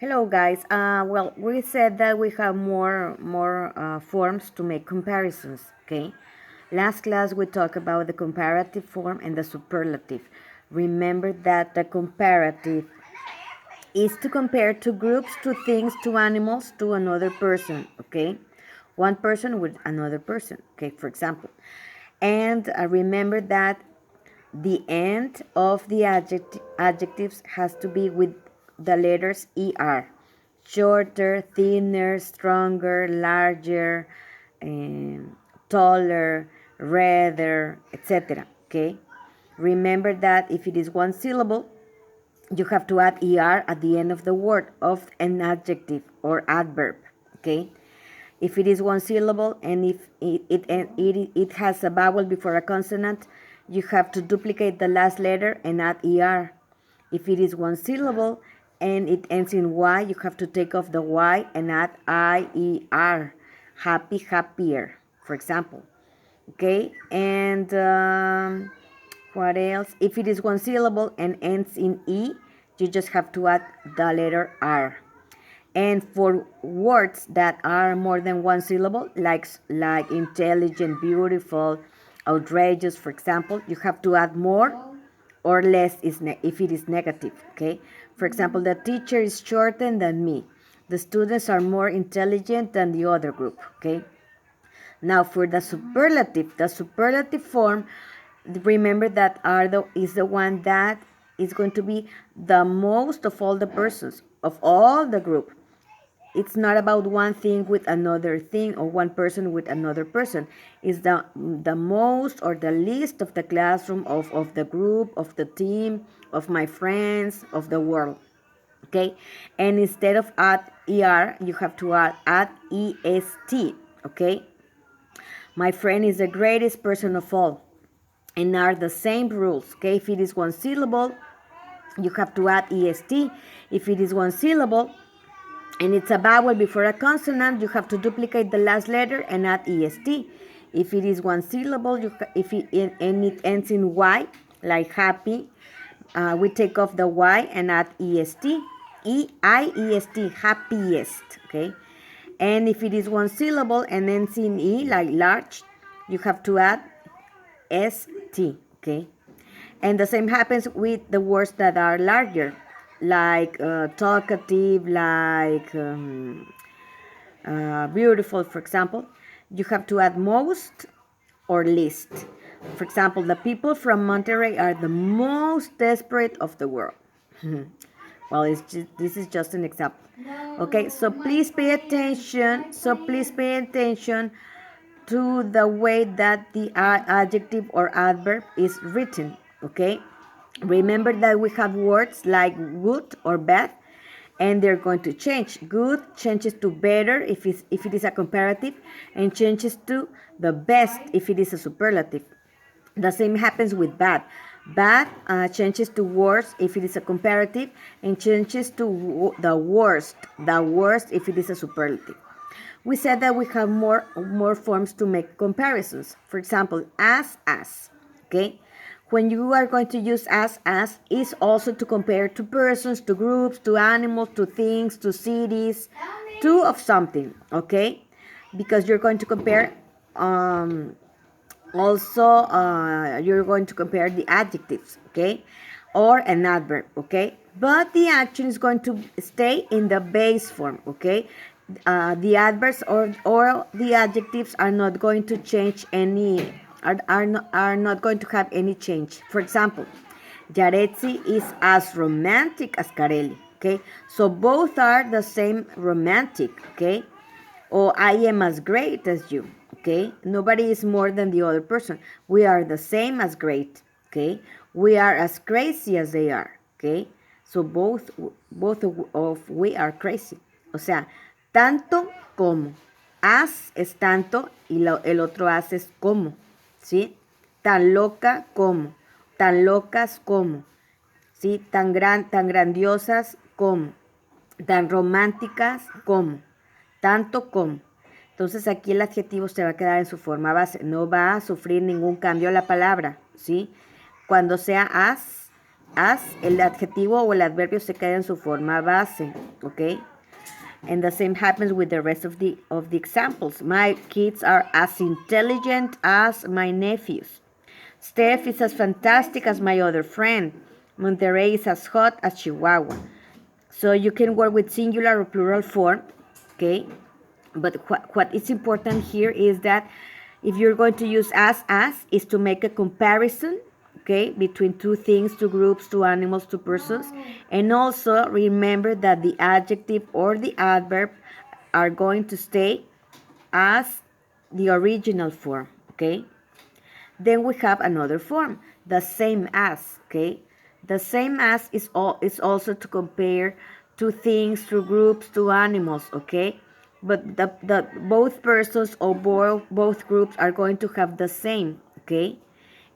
Hello, guys. Well, we said that we have more forms to make comparisons. Okay. Last class we talked about the comparative form and the superlative. Remember that the comparative is to compare two groups, two things, two animals to another person. Okay, one person with another person. Okay, for example, and remember that the end of the adjectives has to be with the letters ER. Shorter, thinner, stronger, larger, taller, redder, etc. Okay? Remember that if it is one syllable, you have to add ER at the end of the word of an adjective or adverb. Okay? If it is one syllable and if it has a vowel before a consonant, you have to duplicate the last letter and add ER. If it is one syllable and it ends in Y, you have to take off the Y and add IER. Happy, happier, for example. Okay, and what else? If it is one syllable and ends in E, you just have to add the letter R. And for words that are more than one syllable, like intelligent, beautiful, outrageous, for example, you have to add more or less if it is negative. Okay. For example, the teacher is shorter than me. The students are more intelligent than the other group. Okay. Now for the superlative form, remember that is the one that is going to be the most of all the persons of all the group. It's not about one thing with another thing or one person with another person. It's the most or the least of the classroom, of the group, of the team, of my friends, of the world. Okay? And instead of add ER, you have to add EST. Okay? My friend is the greatest person of all. And are the same rules. Okay? If it is one syllable, you have to add EST. If it is one syllable, and it's a vowel before a consonant, you have to duplicate the last letter and add EST. If it is one syllable, and it ends in Y, like happy, we take off the Y and add EST. EIEST, happiest. Okay. And if it is one syllable and ends in E, like large, you have to add ST. Okay. And the same happens with the words that are larger, like talkative, like beautiful, for example. You have to add most or least. For example, the people from Monterrey are the most desperate of the world. Well, this is just an example. Okay, so please pay attention. So please pay attention to the way that the adjective or adverb is written. Okay, remember that we have words like good or bad, and they're going to change. Good changes to better if it is a comparative, and changes to the best if it is a superlative. The same happens with bad. Bad changes to worse if it is a comparative, and changes to the worst. The worst if it is a superlative. We said that we have more forms to make comparisons. For example, as. Okay? When you are going to use as is also to compare to persons, to groups, to animals, to things, to cities, to of something. Okay? Because you're going to compare also you're going to compare the adjectives, okay, or an adverb, okay, but the action is going to stay in the base form, okay. The adverbs or the adjectives are not going to change any, are not going to have any change. For example, Yaretsi is as romantic as Carelli, okay, so both are the same romantic, okay. Or I am as great as you. Okay, nobody is more than the other person. We are the same as great. Okay, we are as crazy as they are. Okay, so both of we are crazy. O sea, tanto como. As es tanto y el otro as es como. ¿Sí? Tan loca como. Tan locas como. ¿Sí? Tan grandiosas como. Tan románticas como. Tanto como. Entonces aquí el adjetivo se va a quedar en su forma base, no va a sufrir ningún cambio a la palabra, ¿sí? Cuando sea as, as, el adjetivo o el adverbio se queda en su forma base, okay? And the same happens with the rest of the examples. My kids are as intelligent as my nephews. Steph is as fantastic as my other friend. Monterey is as hot as Chihuahua. So you can work with singular or plural form, okay? But what is important here is that if you're going to use as is to make a comparison, okay, between two things, two groups, two animals, two persons. And also remember that the adjective or the adverb are going to stay as the original form, okay? Then we have another form, the same as, okay? The same as is also to compare two things, two groups, two animals, okay? But the both persons or both groups are going to have the same, okay?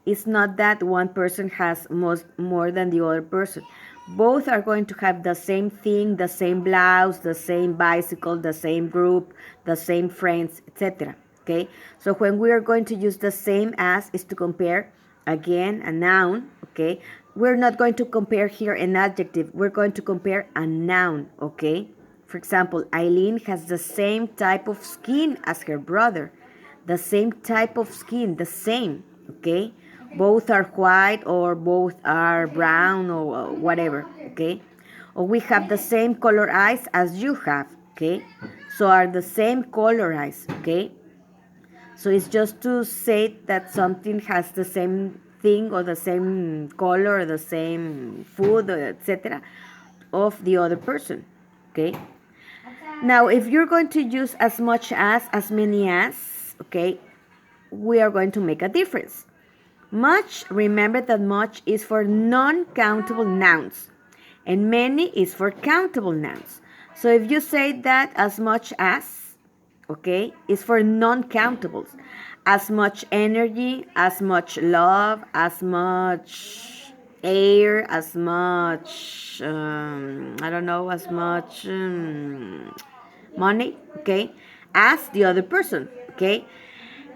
It's not that one person has more than the other person. Both are going to have the same thing, the same blouse, the same bicycle, the same group, the same friends, etc. Okay? So when we are going to use the same as is to compare, again, a noun, okay? We're not going to compare here an adjective. We're going to compare a noun, okay? For example, Eileen has the same type of skin as her brother. The same type of skin, the same, okay? Both are white or both are brown or whatever, okay? Or we have the same color eyes as you have, okay? So are the same color eyes, okay? So it's just to say that something has the same thing or the same color or the same food, etc. of the other person, okay? Now, if you're going to use as much as many as, okay, we are going to make a difference. Much, remember that much is for non-countable nouns and many is for countable nouns. So if you say that as much as, okay, is for non-countables. As much energy, as much love, as much air, as much, I don't know, as much money, okay, as the other person, okay?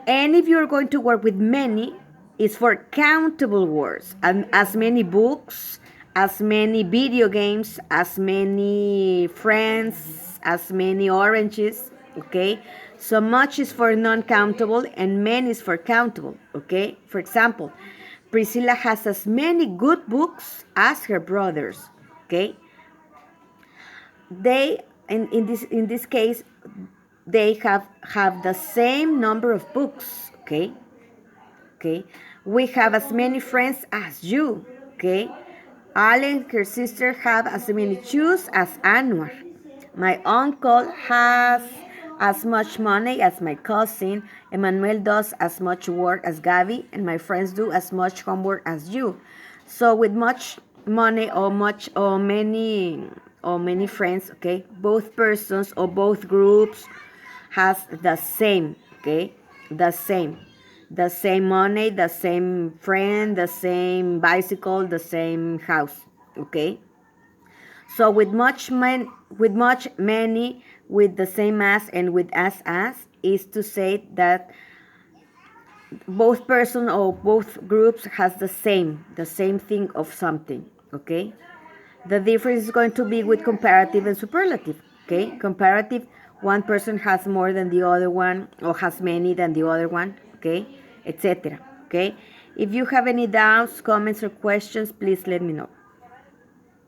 And if you're going to work with many, it's for countable words, and as many books, as many video games, as many friends, as many oranges, okay? So much is for non-countable and many is for countable, okay? For example, Priscilla has as many good books as her brothers, okay? They, in this case, they have the same number of books, okay? Okay, we have as many friends as you, okay? Ale and her sister have as many shoes as Anwar. My uncle has as much money as my cousin. Emmanuel does as much work as Gabi, and my friends do as much homework as you. So with much money or many friends, okay, both persons or both groups has the same, okay, the same money, the same friend, the same bicycle, the same house, okay? So with much, many, with the same as, and with as is to say that both person or both groups has the same thing of something, okay? The difference is going to be with comparative and superlative, okay? Comparative, one person has more than the other one or has many than the other one, okay? Etc. Okay? If you have any doubts, comments, or questions, please let me know.